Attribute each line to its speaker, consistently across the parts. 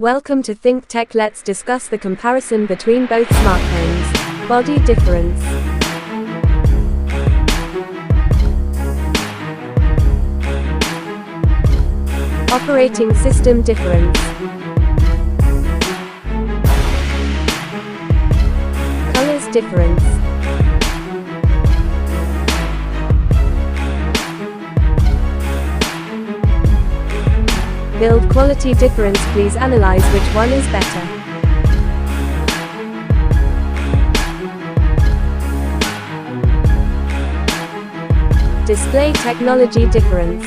Speaker 1: Welcome to ThinQ Tech. Let's discuss the comparison between both smartphones. Body difference. Operating system difference. Colors difference. Build quality difference. Please analyze which one is better. Display technology difference.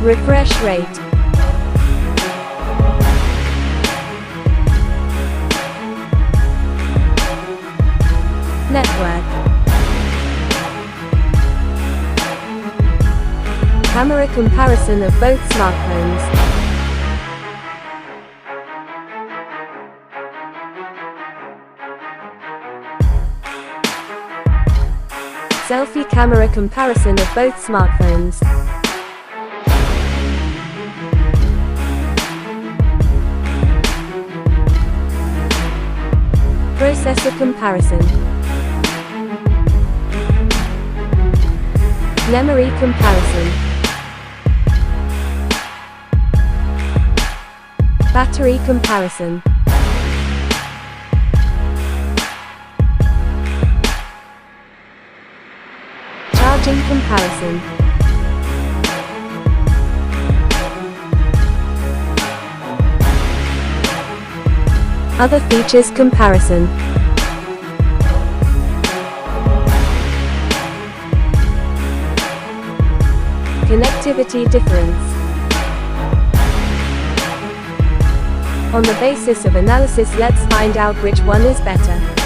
Speaker 1: Refresh rate. Network. Camera comparison of both smartphones. Selfie camera comparison of both smartphones. Processor comparison. Memory comparison. Battery comparison. Charging comparison. Other features comparison. Connectivity difference. On the basis of analysis, let's find out which one is better.